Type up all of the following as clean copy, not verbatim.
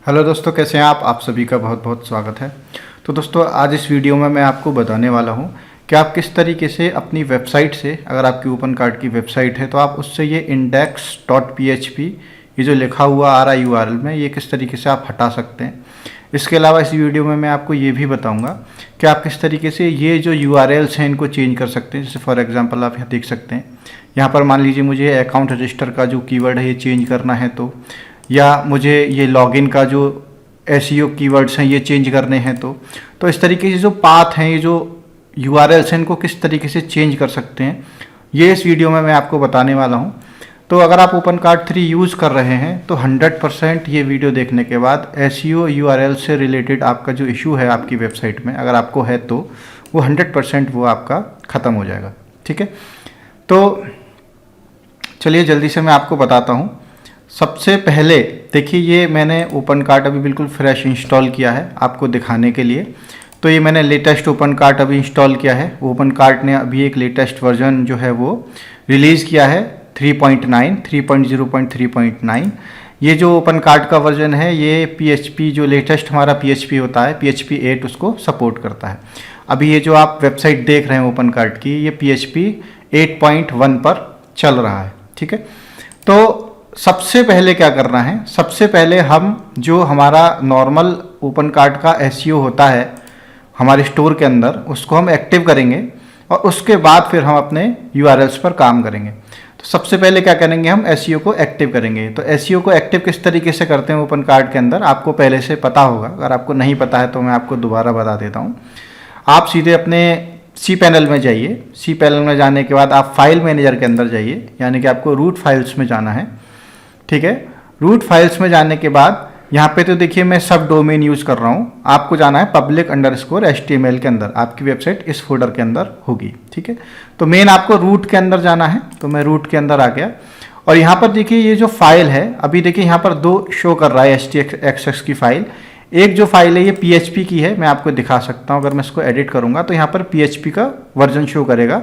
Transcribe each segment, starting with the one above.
Hello दोस्तों, कैसे हैं आप सभी का बहुत बहुत स्वागत है। तो दोस्तों, आज इस वीडियो में मैं आपको बताने वाला हूं कि आप किस तरीके से अपनी वेबसाइट से, अगर आपकी ओपन कार्ड की वेबसाइट है तो आप उससे ये index.php ये जो लिखा हुआ आ रहा है URL में, ये किस तरीके से आप हटा सकते हैं। इसके अलावा इस वीडियो में मैं आपको ये भी बताऊंगा कि आप किस तरीके से ये जो URLs हैं इनको चेंज कर सकते हैं। जैसे फॉर एग्जांपल आप यहाँ देख सकते हैं, यहाँ पर मान लीजिए मुझे अकाउंट रजिस्टर का जो कीवर्ड है ये चेंज करना है, तो या मुझे ये लॉगिन का जो SEO कीवर्ड्स हैं ये चेंज करने हैं, तो इस तरीके से जो पाथ हैं, ये जो URLs हैं, इनको किस तरीके से चेंज कर सकते हैं, ये इस वीडियो में मैं आपको बताने वाला हूं। तो अगर आप ओपन कार्ड 3 यूज़ कर रहे हैं तो 100% ये वीडियो देखने के बाद SEO URL से रिलेटेड आपका जो इशू है आपकी वेबसाइट में, अगर आपको है तो वो 100% वो आपका ख़त्म हो जाएगा। ठीक है, तो चलिए जल्दी से मैं आपको बताता हूँ। सबसे पहले देखिए, ये मैंने ओपन कार्ड अभी बिल्कुल फ्रेश इंस्टॉल किया है आपको दिखाने के लिए। तो ये मैंने लेटेस्ट ओपन कार्ड अभी इंस्टॉल किया है। ओपन कार्ड ने अभी एक लेटेस्ट वर्जन जो है वो रिलीज़ किया है 3.0.3.9। ये जो ओपन कार्ड का वर्जन है ये PHP जो लेटेस्ट हमारा PHP होता है, PHP 8 उसको सपोर्ट करता है। अभी ये जो आप वेबसाइट देख रहे हैं ओपन कार्ड की, ये PHP 8.1 पर चल रहा है। ठीक है, तो सबसे पहले क्या करना है, सबसे पहले हम जो हमारा नॉर्मल ओपन कार्ड का SEO होता है हमारे स्टोर के अंदर, उसको हम एक्टिव करेंगे और उसके बाद फिर हम अपने URLs पर काम करेंगे। तो सबसे पहले क्या करेंगे, हम SEO को एक्टिव करेंगे। तो SEO को एक्टिव किस तरीके से करते हैं ओपन कार्ड के अंदर, आपको पहले से पता होगा। अगर आपको नहीं पता है तो मैं आपको दोबारा बता देता हूँ। आप सीधे अपने cPanel में जाइए। cPanel में जाने के बाद आप फाइल मैनेजर के अंदर जाइए, यानी कि आपको रूट फाइल्स में जाना है। ठीक है, रूट फाइल्स में जाने के बाद यहाँ पे तो देखिए मैं सब डोमेन यूज़ कर रहा हूँ, आपको जाना है public_html के अंदर। आपकी वेबसाइट इस फोल्डर के अंदर होगी। ठीक है, तो मेन आपको रूट के अंदर जाना है। तो मैं रूट के अंदर आ गया और यहाँ पर देखिए ये जो फाइल है, अभी देखिए यहाँ पर 2 शो कर रहा है htaccess की फाइल। एक जो फाइल है ये PHP की है, मैं आपको दिखा सकता हूँ। अगर मैं इसको एडिट करूँगा तो यहाँ पर PHP का वर्जन शो करेगा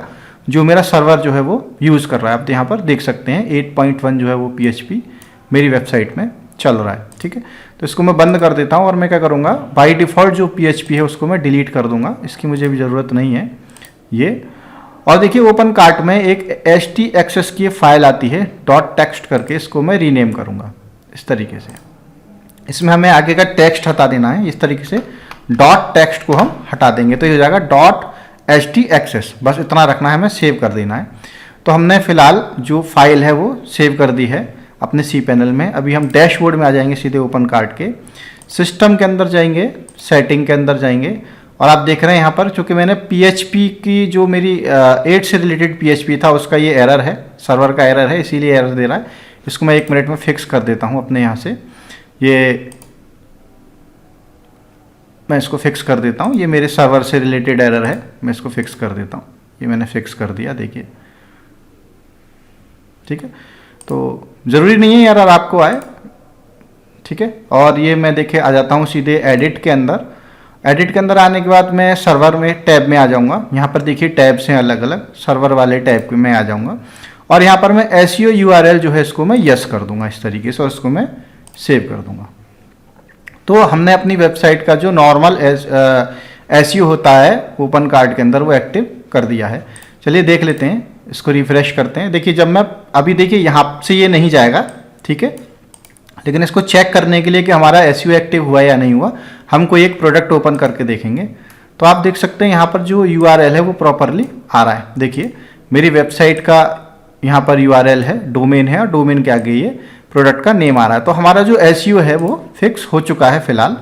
जो मेरा सर्वर जो है वो यूज़ कर रहा है। आप यहाँ पर देख सकते हैं 8.1 जो है वो PHP मेरी वेबसाइट में चल रहा है। ठीक है, तो इसको मैं बंद कर देता हूँ और मैं क्या करूँगा, बाय डिफ़ॉल्ट जो PHP है उसको मैं डिलीट कर दूंगा, इसकी मुझे भी ज़रूरत नहीं है ये। और देखिए ओपन कार्ट में एक htaccess की फाइल आती है .text करके, इसको मैं रीनेम करूँगा इस तरीके से। इसमें हमें आगे का टेक्स्ट हटा देना है, इस तरीके से .text को हम हटा देंगे तो ये हो जाएगा .htaccess। बस इतना रखना है, हमें सेव कर देना है। तो हमने फिलहाल जो फाइल है वो सेव कर दी है अपने cPanel में। अभी हम डैशबोर्ड में आ जाएंगे, सीधे ओपन कार्ड के सिस्टम के अंदर जाएंगे, सेटिंग के अंदर जाएंगे और आप देख रहे हैं यहाँ पर चूँकि मैंने PHP की जो मेरी 8 से रिलेटेड PHP था उसका ये एरर है, सर्वर का एरर है, इसीलिए एरर दे रहा है। इसको मैं 1 मिनट में फिक्स कर देता हूँ अपने यहाँ से। ये मैं इसको फिक्स कर देता हूँ, ये मेरे सर्वर से रिलेटेड एरर है, मैं इसको फिक्स कर देता हूँ। ये मैंने फिक्स कर दिया, देखिए। ठीक है, तो ज़रूरी नहीं है एरर आपको आए। ठीक है, और ये मैं देखे आ जाता हूँ सीधे एडिट के अंदर। एडिट के अंदर आने के बाद मैं सर्वर में टैब में आ जाऊँगा। यहाँ पर देखिए टैब्स हैं अलग अलग, सर्वर वाले टैब में मैं आ जाऊँगा और यहाँ पर मैं SEO URL जो है इसको मैं यस कर दूँगा इस तरीके से और इसको मैं सेव कर दूँगा। तो हमने अपनी वेबसाइट का जो नॉर्मल SEO होता है ओपन कार्ड के अंदर वो एक्टिव कर दिया है। चलिए देख लेते हैं, इसको रिफ्रेश करते हैं। देखिए जब मैं अभी देखिए यहाँ से ये नहीं जाएगा, ठीक है, लेकिन इसको चेक करने के लिए कि हमारा SEO एक्टिव हुआ या नहीं हुआ, हम कोई एक प्रोडक्ट ओपन करके देखेंगे। तो आप देख सकते हैं यहाँ पर जो URL है वो प्रॉपरली आ रहा है। देखिए मेरी वेबसाइट का यहाँ पर URL है, डोमेन है और डोमेन के आगे ये प्रोडक्ट का नेम आ रहा है। तो हमारा जो SEO है वो फिक्स हो चुका है फिलहाल।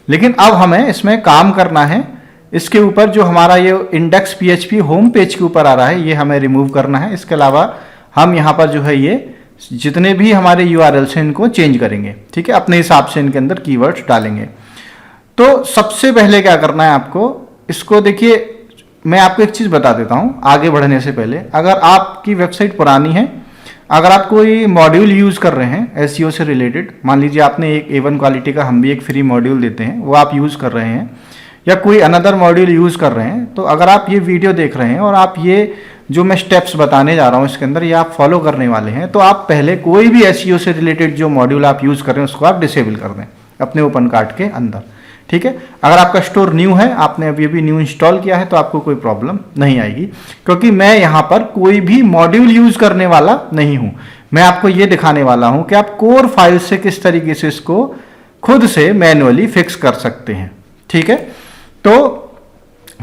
लेकिन अब हमें इसमें काम करना है। इसके ऊपर जो हमारा ये index.php होम पेज के ऊपर आ रहा है ये हमें रिमूव करना है। इसके अलावा हम यहाँ पर जो है ये जितने भी हमारे URLs हैं इनको चेंज करेंगे। ठीक है, अपने हिसाब से इनके अंदर कीवर्ड्स डालेंगे। तो सबसे पहले क्या करना है आपको, इसको देखिए मैं आपको एक चीज़ बता देता हूँ आगे बढ़ने से पहले। अगर आपकी वेबसाइट पुरानी है, अगर आप कोई मॉड्यूल यूज़ कर रहे हैं SEO से रिलेटेड, मान लीजिए आपने एक A1 क्वालिटी का, हम भी एक फ्री मॉड्यूल देते हैं, वो आप यूज़ कर रहे हैं या कोई अनदर मॉड्यूल यूज़ कर रहे हैं, तो अगर आप ये वीडियो देख रहे हैं और आप ये जो मैं स्टेप्स बताने जा रहा हूँ इसके अंदर ये आप फॉलो करने वाले हैं, तो आप पहले कोई भी SEO से रिलेटेड जो मॉड्यूल आप यूज़ कर रहे हैं उसको आप डिसेबल कर दें। अपने ओपन कार्ट के अंदर। ठीक है, अगर आपका स्टोर न्यू है, आपने अभी अभी न्यू इंस्टॉल किया है, तो आपको कोई प्रॉब्लम नहीं आएगी, क्योंकि मैं यहाँ पर कोई भी मॉड्यूल यूज करने वाला नहीं हूँ। मैं आपको ये दिखाने वाला हूँ कि आप कोर फाइल से किस तरीके से इसको खुद से मैन्युअली फिक्स कर सकते हैं। ठीक है, तो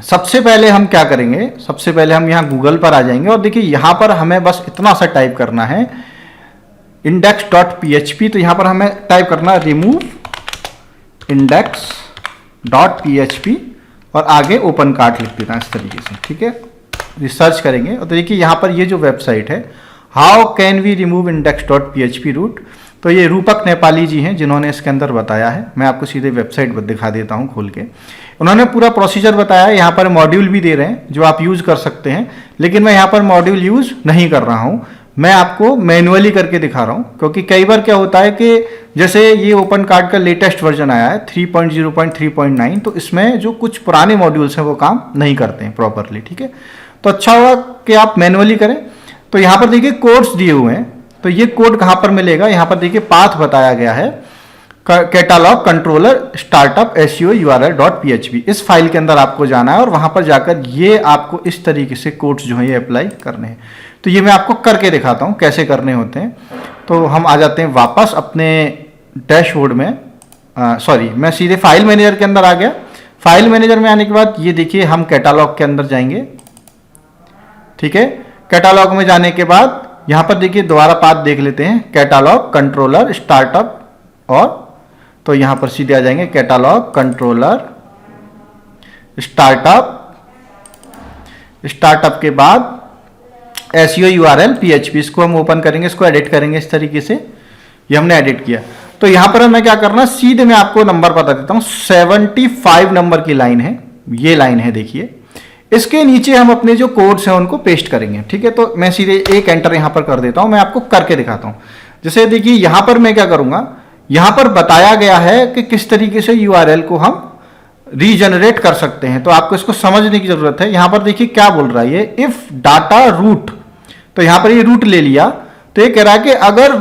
सबसे पहले हम क्या करेंगे, सबसे पहले हम यहाँ गूगल पर आ जाएंगे और देखिए यहाँ पर हमें बस इतना सा टाइप करना है index.php। तो यहाँ पर हमें टाइप करना रिमूव index.php और आगे ओपन कार्ट लिख देना इस तरीके से। ठीक है, रिसर्च करेंगे और देखिए यहाँ पर ये जो वेबसाइट है how can we remove index.php route, तो ये रूपक नेपाली जी हैं जिन्होंने इसके अंदर बताया है। मैं आपको सीधे वेबसाइट दिखा देता हूँ खोल के। उन्होंने पूरा प्रोसीजर बताया है, यहाँ पर मॉड्यूल भी दे रहे हैं जो आप यूज़ कर सकते हैं, लेकिन मैं यहाँ पर मॉड्यूल यूज़ नहीं कर रहा हूँ, मैं आपको मैनुअली करके दिखा रहा हूँ। क्योंकि कई बार क्या होता है कि जैसे ये ओपन कार्ट का लेटेस्ट वर्जन आया है 3.0.3.9, तो इसमें जो कुछ पुराने मॉड्यूल्स हैं वो काम नहीं करते हैं प्रॉपरली। ठीक है, तो अच्छा होगा कि आप मैनुअली करें। तो यहाँ पर देखिए कोड्स दिए हुए हैं, तो ये कोड कहाँ पर मिलेगा, यहाँ पर देखिए पाथ बताया गया है catalogue controller startup SEO URL.php। इस फाइल के अंदर आपको जाना है और वहां पर जाकर ये आपको इस तरीके से कोड्स जो है ये अप्लाई करने हैं। तो ये मैं आपको करके दिखाता हूं कैसे करने होते हैं। तो हम आ जाते हैं वापस अपने डैशबोर्ड में, सॉरी मैं सीधे फाइल मैनेजर के अंदर आ गया। फाइल मैनेजर में आने के बाद ये देखिए हम कैटालॉग के अंदर जाएंगे। ठीक है, कैटालॉग में जाने के बाद यहां पर देखिए दोबारा पाथ देख लेते हैं, कैटालॉग कंट्रोलर स्टार्टअप, और तो यहां पर सीधे आ जाएंगे कैटालॉग कंट्रोलर स्टार्टअप के बाद SEO URL PHP, इसको हम ओपन करेंगे, इसको एडिट करेंगे इस तरीके से। ये हमने एडिट किया। तो यहां पर हमें क्या करना, सीधे मैं आपको नंबर बता देता हूं, 75 नंबर की लाइन है, ये लाइन है देखिए, इसके नीचे हम अपने जो कोड्स हैं उनको पेस्ट करेंगे। ठीक है, तो मैं सीधे एक एंटर यहां पर कर देता हूं, मैं आपको करके दिखाता हूं। जैसे देखिए यहां पर मैं क्या करूंगा, यहां पर बताया गया है कि किस तरीके से URL को हम रीजनरेट कर सकते हैं, तो आपको इसको समझने की जरूरत है। यहां पर देखिए क्या बोल रहा है ये, इफ डाटा रूट, तो यहां पर ये रूट ले लिया, तो ये कह रहा है कि अगर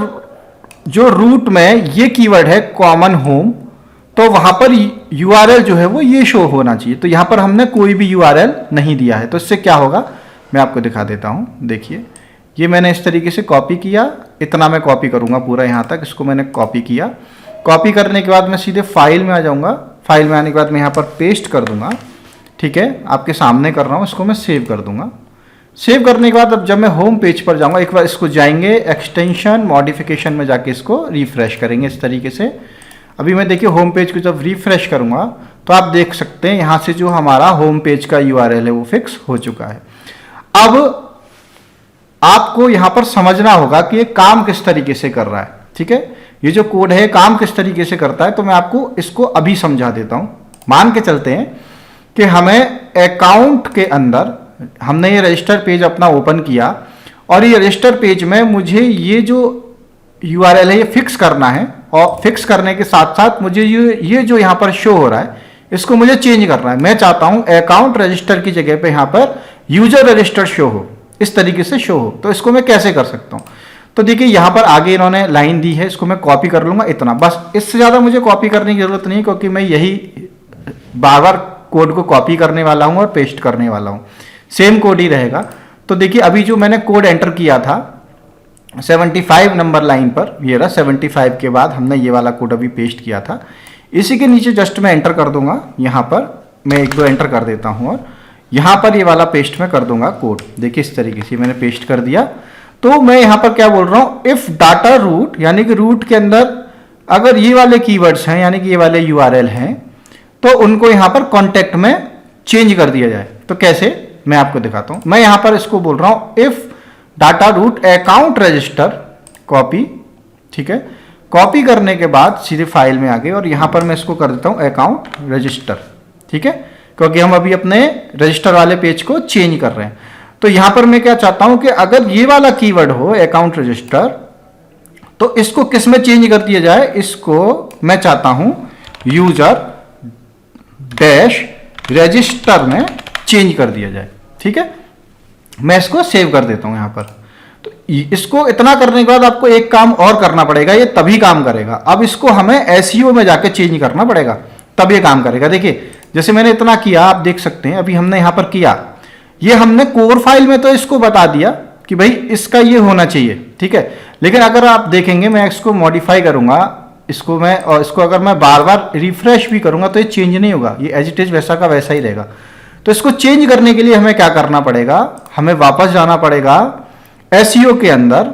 जो रूट में ये कीवर्ड है कॉमन होम, तो वहां पर URL जो है वो ये शो होना चाहिए। तो यहां पर हमने कोई भी URL नहीं दिया है, तो इससे क्या होगा मैं आपको दिखा देता हूं। देखिए ये मैंने इस तरीके से कॉपी किया, इतना मैं कॉपी करूंगा पूरा यहां तक, इसको मैंने कॉपी किया। कॉपी करने के बाद मैं सीधे फाइल में आ जाऊंगा, फाइल में आने के बाद मैं यहां पर पेस्ट कर दूंगा। ठीक है, आपके सामने कर रहा हूं, इसको मैं सेव कर दूंगा। सेव करने के बाद अब जब मैं होम पेज पर जाऊंगा, एक बार इसको जाएंगे एक्सटेंशन मॉडिफिकेशन में जाके इसको रिफ्रेश करेंगे इस तरीके से। अभी मैं देखिए होम पेज को जब रिफ्रेश करूंगा तो आप देख सकते हैं यहां से जो हमारा होम पेज का URL है वो फिक्स हो चुका है। अब आपको यहां पर समझना होगा कि ये काम किस तरीके से कर रहा है। ठीक है, ये जो कोड है काम किस तरीके से करता है, तो मैं आपको इसको अभी समझा देता हूं। मान के चलते हैं कि हमें अकाउंट के अंदर हमने ये रजिस्टर पेज अपना ओपन किया और ये रजिस्टर पेज में मुझे ये जो URL है ये फिक्स करना है, और फिक्स करने के साथ साथ मुझे ये जो यहां पर शो हो रहा है इसको मुझे चेंज करना है। मैं चाहता हूं अकाउंट रजिस्टर की जगह पे यहां पर यूजर रजिस्टर शो हो, इस तरीके से शो हो। तो इसको मैं कैसे कर सकता हूं, तो देखिए यहां पर आगे इन्होंने लाइन दी है, इसको मैं कॉपी कर लूंगा इतना, बस इससे ज्यादा मुझे कॉपी करने की जरूरत नहीं है, क्योंकि मैं यही बार बार कोड को कॉपी करने वाला हूं और पेस्ट करने वाला हूं, सेम कोड ही रहेगा। तो देखिए अभी जो मैंने कोड एंटर किया था 75 नंबर लाइन पर, ये रहा 75 के बाद हमने ये वाला कोड अभी पेस्ट किया था, इसी के नीचे जस्ट मैं एंटर कर दूंगा। यहां पर मैं एक दो एंटर कर देता हूं और यहां पर ये वाला पेस्ट मैं कर दूंगा कोड। देखिए इस तरीके से मैंने पेस्ट कर दिया। तो मैं यहां पर क्या बोल रहा हूं, इफ डाटा रूट, यानी कि रूट के अंदर अगर ये वाले कीवर्ड्स हैं यानी कि ये वाले URL हैं, तो उनको यहां पर कॉन्टेक्ट में चेंज कर दिया जाए। तो कैसे मैं आपको दिखाता हूं। मैं यहां पर इसको बोल रहा हूं if data root account register copy. ठीक है, कॉपी करने के बाद सीधे फाइल में आ गए और यहां पर मैं इसको कर देता हूं अकाउंट रजिस्टर। ठीक है, क्योंकि हम अभी अपने रजिस्टर वाले पेज को चेंज कर रहे हैं। तो यहां पर मैं क्या चाहता हूं कि अगर ये वाला कीवर्ड हो अकाउंट रजिस्टर, तो इसको किस में चेंज कर दिया जाए, इसको मैं चाहता हूं यूजर डैश रजिस्टर में चेंज कर दिया जाए। ठीक है, मैं इसको सेव कर देता हूं यहां पर। तो इसको इतना करने के बाद आपको एक काम और करना पड़ेगा, ये तभी काम करेगा। अब इसको हमें एसईओ में जाके चेंज करना पड़ेगा, तब ये काम करेगा। देखिए जैसे मैंने इतना किया, आप देख सकते हैं अभी हमने यहां पर किया, ये हमने कोर फाइल में तो इसको बता दिया कि भाई इसका ये होना चाहिए, ठीक है। लेकिन अगर आप देखेंगे मैं इसको मॉडिफाई करूंगा, इसको मैं, और इसको अगर मैं बार बार रिफ्रेश भी करूंगा तो ये चेंज नहीं होगा, ये एज इट इज वैसा का वैसा ही रहेगा। तो इसको चेंज करने के लिए हमें क्या करना पड़ेगा, हमें वापस जाना पड़ेगा एसईओ के अंदर,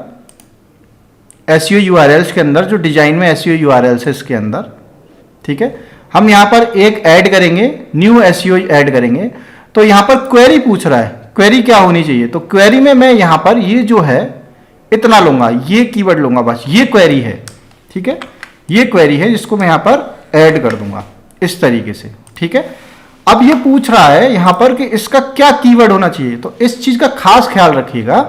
एसईओ यूआरएल्स के अंदर, जो डिजाइन में एसईओ यूआरएल्स है इसके अंदर, ठीक है। हम यहां पर एक ऐड करेंगे, न्यू एसईओ ऐड करेंगे। तो यहां पर क्वेरी पूछ रहा है, क्वेरी क्या होनी चाहिए, तो क्वेरी में मैं यहां पर ये जो है इतना लूंगा, ये कीवर्ड लूंगा, बस ये क्वेरी है, ठीक है। ये क्वेरी है जिसको मैं यहां पर ऐड कर दूंगा इस तरीके से, ठीक है। अब ये पूछ रहा है यहां पर कि इसका क्या कीवर्ड होना चाहिए, तो इस चीज का खास ख्याल रखिएगा,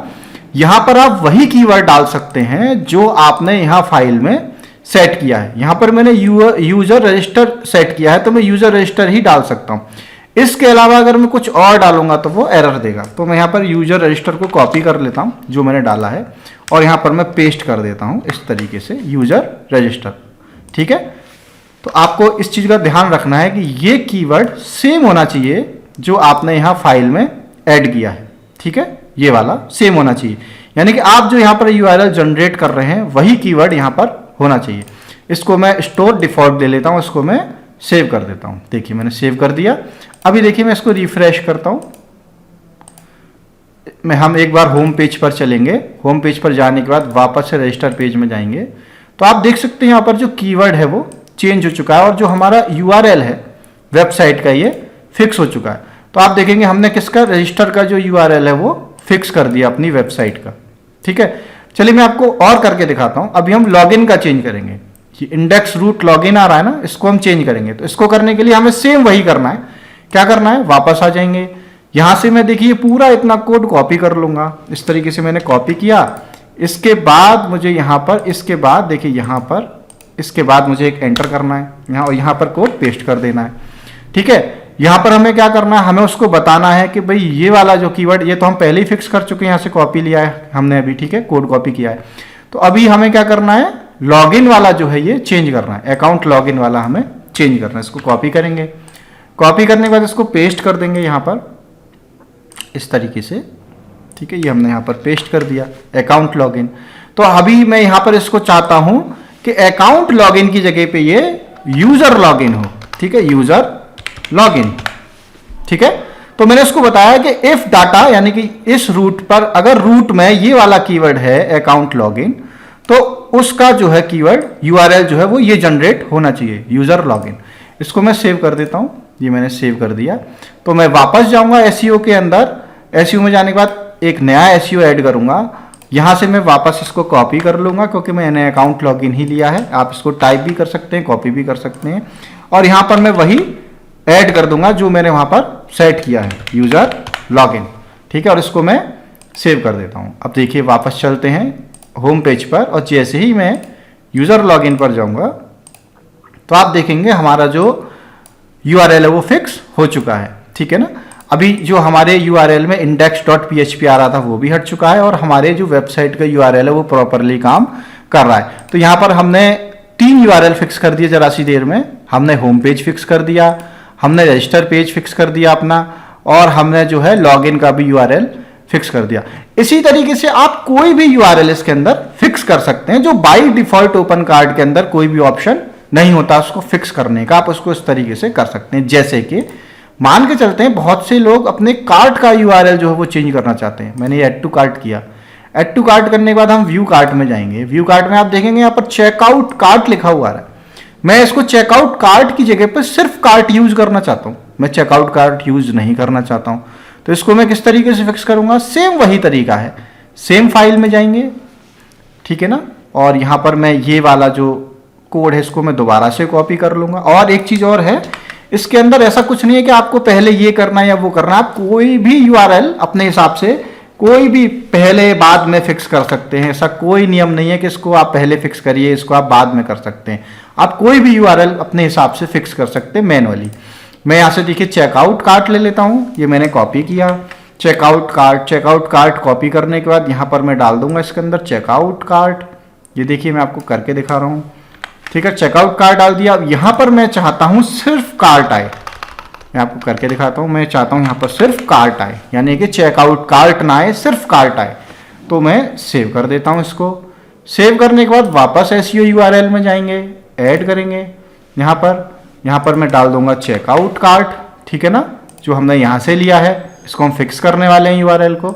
यहां पर आप वही कीवर्ड डाल सकते हैं जो आपने यहां फाइल में सेट किया है। यहां पर मैंने यूजर रजिस्टर सेट किया है, तो मैं यूजर रजिस्टर ही डाल सकता हूं। इसके अलावा अगर मैं कुछ और डालूंगा तो वो एरर देगा। तो मैं यहां पर यूजर रजिस्टर को कॉपी कर लेता हूं जो मैंने डाला है, और यहां पर मैं पेस्ट कर देता हूं इस तरीके से यूजर रजिस्टर, ठीक है। तो आपको इस चीज का ध्यान रखना है कि ये कीवर्ड सेम होना चाहिए जो आपने यहां फाइल में ऐड किया है, ठीक है। ये वाला सेम होना चाहिए, यानी कि आप जो यहां पर यूआरएल जनरेट कर रहे हैं वही कीवर्ड यहां पर होना चाहिए। इसको मैं स्टोर डिफॉल्ट दे लेता हूं, इसको मैं सेव कर देता हूं। देखिए मैंने सेव कर दिया। अभी देखिए मैं इसको रिफ्रेश करता हूं, हम एक बार होम पेज पर चलेंगे। होम पेज पर जाने के बाद वापस से रजिस्टर पेज में जाएंगे, तो आप देख सकते हैं यहां पर जो कीवर्ड है वो चेंज हो चुका है, और जो हमारा यूआरएल है वेबसाइट का ये फिक्स हो चुका है। तो आप देखेंगे हमने किसका, रजिस्टर का जो यूआरएल है वो फिक्स कर दिया अपनी वेबसाइट का, ठीक है। चलिए मैं आपको और करके दिखाता हूं। अभी हम लॉगिन का चेंज करेंगे, ये इंडेक्स रूट लॉगिन आ रहा है ना, इसको हम चेंज करेंगे। तो इसको करने के लिए हमें सेम वही करना है। क्या करना है, वापस आ जाएंगे, यहां से मैं देखिए पूरा इतना कोड कॉपी कर लूंगा, इस तरीके से मैंने कॉपी किया। इसके बाद मुझे यहां पर, इसके बाद देखिए यहां पर, इसके बाद मुझे एक एंटर करना है यहां, और यहां पर कोड पेस्ट कर देना है, ठीक है। यहां पर हमें क्या करना है, हमें उसको बताना है कि भाई ये वाला जो कीवर्ड, ये तो हम पहले ही फिक्स कर चुके हैं, यहां से कॉपी लिया है हमने अभी, ठीक है, कोड कॉपी किया है। तो अभी हमें क्या करना है, लॉगिन वाला जो है ये चेंज करना है, अकाउंट लॉगिन वाला हमें चेंज करना है। इसको कॉपी करेंगे, कॉपी करने के बाद इसको पेस्ट कर देंगे यहां पर इस तरीके से, ठीक है। ये हमने यहां पर पेस्ट कर दिया अकाउंट लॉगिन। तो अभी मैं यहां पर इसको चाहता हूं कि अकाउंट लॉगिन की जगह पे ये यूजर लॉगिन हो, ठीक है, यूजर लॉगिन, ठीक है। तो मैंने उसको बताया कि इफ डाटा, यानी कि इस रूट पर अगर रूट में ये वाला कीवर्ड है अकाउंट लॉगिन, तो उसका जो है कीवर्ड यूआरएल जो है वो ये जनरेट होना चाहिए, यूजर लॉगिन। इसको मैं सेव कर देता हूं, ये मैंने सेव कर दिया। तो मैं वापस जाऊंगा एसईओ के अंदर, एसईओ में जाने के बाद एक नया एसईओ ऐड करूंगा। यहां से मैं वापस इसको कॉपी कर लूंगा क्योंकि मैंने अकाउंट लॉगिन ही लिया है। आप इसको टाइप भी कर सकते हैं, कॉपी भी कर सकते हैं, और यहां पर मैं वही ऐड कर दूंगा जो मैंने वहां पर सेट किया है, यूजर लॉगिन, ठीक है। और इसको मैं सेव कर देता हूं। अब देखिए वापस चलते हैं होम पेज पर, और जैसे ही मैं यूजर लॉगिन पर जाऊंगा तो आप देखेंगे हमारा जो यूआरएल है वो फिक्स हो चुका है, ठीक है ना। अभी जो हमारे यूआरएल में index.php आ रहा था वो भी हट चुका है, और हमारे जो वेबसाइट का यूआरएल है वो प्रॉपरली काम कर रहा है। तो यहां पर हमने 3 यूआरएल फिक्स कर दिए जरा सी देर में। हमने होम पेज फिक्स कर दिया, हमने रजिस्टर पेज फिक्स कर दिया अपना, और हमने जो है लॉगिन का भी यूआरएल फिक्स कर दिया। इसी तरीके से आप कोई भी यूआरएल इसके अंदर फिक्स कर सकते हैं, जो बाय डिफॉल्ट ओपन कार्ड के अंदर कोई भी ऑप्शन नहीं होता उसको फिक्स करने का। आप उसको इस तरीके से कर सकते हैं, जैसे कि मान के चलते हैं बहुत से लोग अपने कार्ट का यूआरएल जो है वो चेंज करना चाहते हैं। मैंने ऐड टू कार्ट किया, ऐड टू कार्ट करने के बाद हम व्यू कार्ट में जाएंगे। व्यू कार्ट में आप देखेंगे यहाँ पर चेकआउट कार्ट लिखा हुआ है। मैं इसको चेकआउट कार्ट की जगह पर सिर्फ कार्ट यूज करना चाहता हूं, मैं चेकआउट कार्ट यूज नहीं करना चाहता हूं। तो इसको मैं किस तरीके से फिक्स करूंगा, सेम वही तरीका है, सेम फाइल में जाएंगे, ठीक है ना। और यहां पर मैं ये वाला जो कोड है इसको मैं दोबारा से कॉपी कर लूंगा। और एक चीज और है, इसके अंदर ऐसा कुछ नहीं है कि आपको पहले ये करना है या वो करना है। आप कोई भी यूआरएल अपने हिसाब से कोई भी पहले बाद में फिक्स कर सकते हैं। ऐसा कोई नियम नहीं है कि इसको आप पहले फिक्स करिए, इसको आप बाद में कर सकते हैं। आप कोई भी यूआरएल अपने हिसाब से फिक्स कर सकते हैं मैनुअली। मैं यहां से देखिए चेकआउट कार्ट ले लेता हूं, ये मैंने कॉपी किया। चेकआउट कार्ट कॉपी करने के बाद यहाँ पर मैं डाल दूंगा इसके अंदर चेकआउट कार्ट। ये देखिए मैं आपको करके दिखा रहा हूँ, ठीक है। चेकआउट कार्ट डाल दिया। अब यहाँ पर मैं चाहता हूँ सिर्फ कार्ट आए, मैं आपको करके दिखाता हूँ। मैं चाहता हूँ यहाँ पर सिर्फ कार्ट आए, यानी कि चेकआउट कार्ट ना आए, सिर्फ कार्ट आए। तो मैं सेव कर देता हूँ इसको। सेव करने के बाद वापस SEO URL में जाएंगे, ऐड करेंगे। यहाँ पर मैं डाल दूंगा चेकआउट कार्ट, ठीक है ना, जो हमने यहाँ से लिया है। इसको हम फिक्स करने वाले हैं URL को।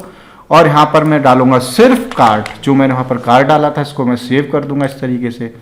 और यहाँ पर मैं डालूंगा सिर्फ कार्ट, जो मैंने वहाँ पर कार्ट डाला था। इसको मैं सेव कर दूंगा इस तरीके से।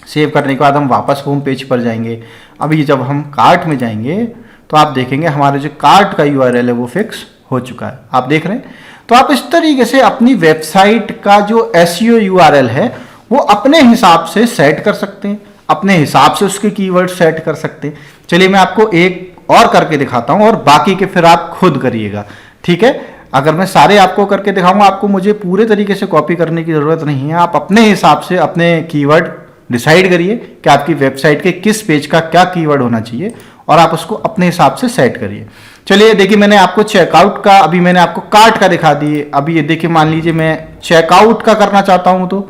सेव करने के बाद हम वापस होम पेज पर जाएंगे। अभी जब हम कार्ट में जाएंगे तो आप देखेंगे हमारे जो कार्ट का URL है वो फिक्स हो चुका है, आप देख रहे हैं। तो आप इस तरीके से अपनी वेबसाइट का जो SEO URL है वो अपने हिसाब से सेट कर सकते हैं, अपने हिसाब से उसके कीवर्ड सेट कर सकते हैं। चलिए मैं आपको एक और करके दिखाता हूं और बाकी के फिर आप खुद करिएगा, ठीक है। अगर मैं सारे आपको करके दिखाऊंगा, आपको मुझे पूरे तरीके से कॉपी करने की जरूरत नहीं है। आप अपने हिसाब से अपने कीवर्ड डिसाइड करिए कि आपकी वेबसाइट के किस पेज का क्या कीवर्ड होना चाहिए और आप उसको अपने हिसाब से सेट करिए। चलिए देखिए, मैंने आपको चेकआउट का, अभी मैंने आपको कार्ट का दिखा दिए। अभी ये देखिए, मान लीजिए मैं चेकआउट का करना चाहता हूं, तो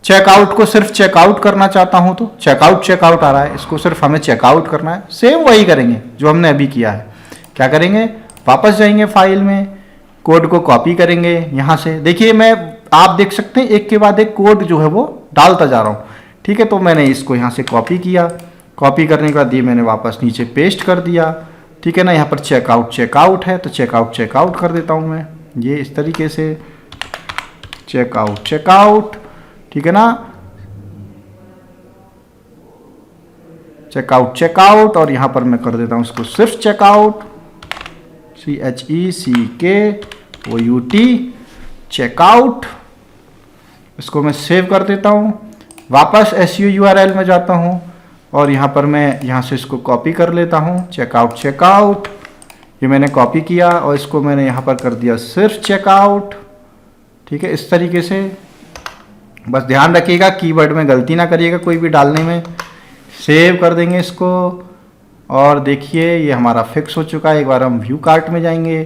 चेकआउट को सिर्फ चेकआउट करना चाहता हूं तो चेकआउट आ रहा है, इसको सिर्फ हमें चेकआउट करना है। सेम वही करेंगे जो हमने अभी किया है। क्या करेंगे, वापस जाएंगे फाइल में, कोड को कॉपी करेंगे यहाँ से। देखिए मैं, आप देख सकते हैं एक के बाद एक कोड जो है वो डालता जा रहा हूँ, ठीक है। तो मैंने इसको यहाँ से कॉपी किया, कॉपी करने के बाद ये मैंने वापस नीचे पेस्ट कर दिया, ठीक है ना। यहाँ पर चेकआउट है तो चेकआउट कर देता हूँ मैं, ये इस तरीके से चेकआउट, ठीक है ना। चेकआउट और यहाँ पर मैं कर देता हूँ इसको सिर्फ चेकआउट, CHECKOUT, चेकआउट। इसको मैं सेव कर देता हूँ। वापस SEO URL में जाता हूँ और यहाँ पर मैं यहाँ से इसको कॉपी कर लेता हूँ, चेकआउट। ये मैंने कॉपी किया और इसको मैंने यहाँ पर कर दिया सिर्फ चेकआउट, ठीक है। इस तरीके से बस ध्यान रखिएगा, कीवर्ड में गलती ना करिएगा कोई भी डालने में। सेव कर देंगे इसको और देखिए ये हमारा फिक्स हो चुका है। एक बार हम व्यू कार्ट में जाएंगे।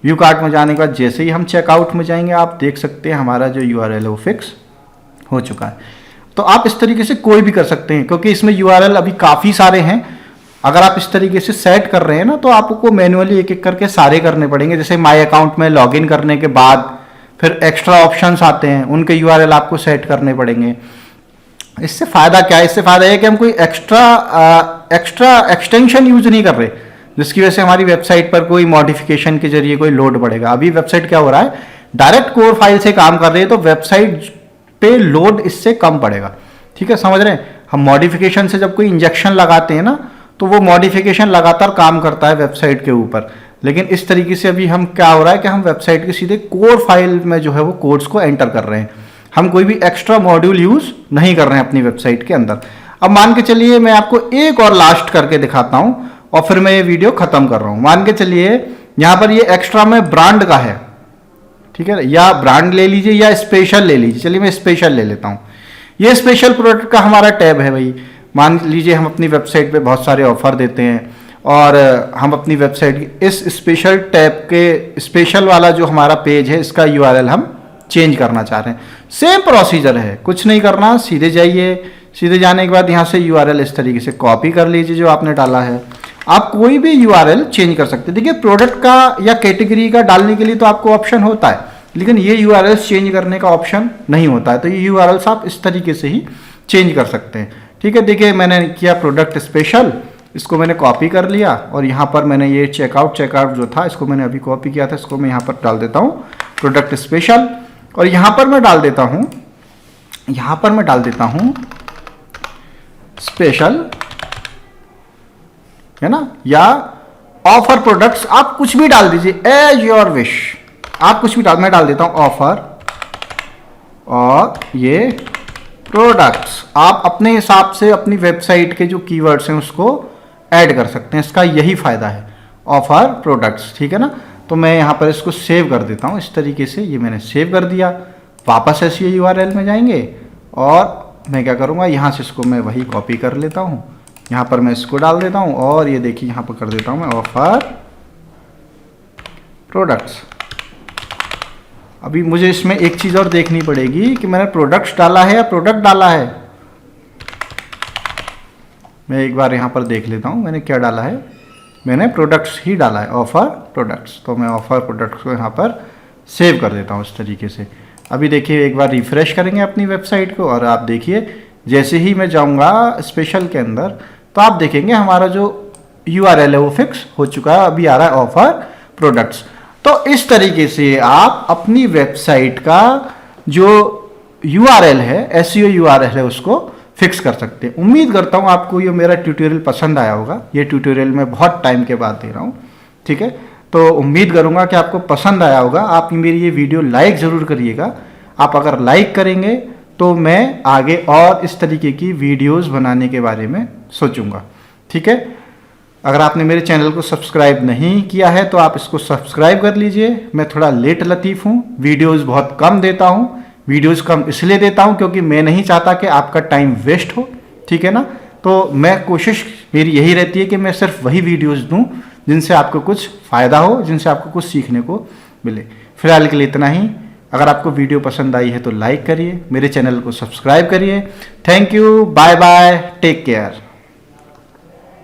व्यू कार्ट में जाने के बाद जैसे ही हम चेकआउट में जाएंगे, आप देख सकते हैं हमारा जो URL है वो फिक्स हो चुका है। तो आप इस तरीके से कोई भी कर सकते हैं, क्योंकि इसमें URL अभी काफ़ी सारे हैं। अगर आप इस तरीके से सेट कर रहे हैं ना, तो आपको मैन्युअली एक एक करके सारे करने पड़ेंगे। जैसे माई अकाउंट में लॉगिन करने के बाद फिर एक्स्ट्रा ऑप्शंस आते हैं, उनके URL आपको सेट करने पड़ेंगे। इससे फ़ायदा क्या है, इससे फ़ायदा है कि हम कोई एक्स्ट्रा एक्सटेंशन यूज नहीं कर रहे, जिसकी वजह से हमारी वेबसाइट पर कोई मॉडिफिकेशन के जरिए कोई लोड बढ़ेगा। अभी वेबसाइट क्या हो रहा है, डायरेक्ट कोर फाइल से काम कर रही है, तो वेबसाइट पे लोड इससे कम पड़ेगा, ठीक है, समझ रहे हैं। हम मॉडिफिकेशन से जब कोई इंजेक्शन लगाते हैं ना, तो वो मॉडिफिकेशन लगातार काम करता है वेबसाइट के ऊपर। लेकिन इस तरीके से अभी हम क्या हो रहा है कि हम वेबसाइट के सीधे कोर फाइल में जो है वो कोड्स को एंटर कर रहे हैं। हम कोई भी एक्स्ट्रा मॉड्यूल यूज नहीं कर रहे हैं अपनी वेबसाइट के अंदर। अब मान के चलिए मैं आपको एक और लास्ट करके दिखाता हूं और फिर मैं ये वीडियो खत्म कर रहा हूं। मान के चलिए यहां पर ये एक्स्ट्रा में ब्रांड का है, ठीक है, या ब्रांड ले लीजिए या स्पेशल ले लीजिए। चलिए मैं स्पेशल ले लेता हूं। ये स्पेशल प्रोडक्ट का हमारा टैब है भाई। मान लीजिए हम अपनी वेबसाइट पे बहुत सारे ऑफर देते हैं और हम अपनी वेबसाइट इस स्पेशल टैब के स्पेशल वाला जो हमारा पेज है, इसका URL हम चेंज करना चाह रहे हैं। सेम प्रोसीजर है, कुछ नहीं करना, सीधे जाइए। सीधे जाने के बाद यहाँ से URL इस तरीके से कॉपी कर लीजिए जो आपने डाला है। आप कोई भी URL चेंज कर सकते हैं। देखिए प्रोडक्ट का या कैटेगरी का डालने के लिए तो आपको ऑप्शन होता है, लेकिन ये URL चेंज करने का ऑप्शन नहीं होता है। तो ये URLs आप इस तरीके से ही चेंज कर सकते हैं, ठीक है। देखिए मैंने किया प्रोडक्ट स्पेशल, इसको मैंने कॉपी कर लिया और यहाँ पर मैंने ये चेकआउट जो था इसको मैंने अभी कॉपी किया था, इसको मैं यहाँ पर डाल देता हूँ प्रोडक्ट स्पेशल। और यहाँ पर मैं डाल देता हूँ स्पेशल, है ना, या ऑफर प्रोडक्ट्स। आप कुछ भी डाल दीजिए, एज योर विश, आप कुछ भी मैं डाल देता हूं ऑफर और ये प्रोडक्ट्स। आप अपने हिसाब से अपनी वेबसाइट के जो कीवर्ड्स हैं उसको ऐड कर सकते हैं। इसका यही फायदा है, ऑफर प्रोडक्ट्स, ठीक है ना। तो मैं यहाँ पर इसको सेव कर देता हूँ इस तरीके से। ये मैंने सेव कर दिया। वापस SEO URL में जाएंगे और मैं क्या करूँगा, यहाँ से इसको मैं वही कॉपी कर लेता हूँ, यहाँ पर मैं इसको डाल देता हूँ और ये देखिए यहाँ पर कर देता हूँ मैं ऑफर प्रोडक्ट्स। अभी मुझे इसमें एक चीज़ और देखनी पड़ेगी कि मैंने प्रोडक्ट्स डाला है या प्रोडक्ट डाला है। मैं एक बार यहाँ पर देख लेता हूँ मैंने क्या डाला है। मैंने प्रोडक्ट्स ही डाला है, ऑफर प्रोडक्ट्स। तो मैं ऑफर प्रोडक्ट्स को यहाँ पर सेव कर देता हूँ इस तरीके से। अभी देखिए एक बार रिफ्रेश करेंगे अपनी वेबसाइट को और आप देखिए जैसे ही मैं जाऊँगा स्पेशल के अंदर तो आप देखेंगे हमारा जो URL है वो फिक्स हो चुका है। अभी आ रहा है ऑफर प्रोडक्ट्स। तो इस तरीके से आप अपनी वेबसाइट का जो URL है, SEO URL है, उसको फिक्स कर सकते हैं। उम्मीद करता हूँ आपको ये मेरा ट्यूटोरियल पसंद आया होगा। ये ट्यूटोरियल मैं बहुत टाइम के बाद दे रहा हूँ, ठीक है। तो उम्मीद करूँगा कि आपको पसंद आया होगा। आप मेरी ये वीडियो लाइक ज़रूर करिएगा। आप अगर लाइक करेंगे तो मैं आगे और इस तरीके की वीडियोज़ बनाने के बारे में सोचूंगा, ठीक है। अगर आपने मेरे चैनल को सब्सक्राइब नहीं किया है तो आप इसको सब्सक्राइब कर लीजिए। मैं थोड़ा लेट लतीफ़ हूँ, वीडियोज़ बहुत कम देता हूँ। वीडियोज़ कम इसलिए देता हूँ क्योंकि मैं नहीं चाहता कि आपका टाइम वेस्ट हो, ठीक है ना। तो मैं कोशिश मेरी यही रहती है कि मैं सिर्फ वही वीडियोज़ दूँ जिनसे आपको कुछ फ़ायदा हो, जिनसे आपको कुछ सीखने को मिले। फिलहाल के लिए इतना ही। अगर आपको वीडियो पसंद आई है तो लाइक करिए, मेरे चैनल को सब्सक्राइब करिए। Thank you, bye bye, take care.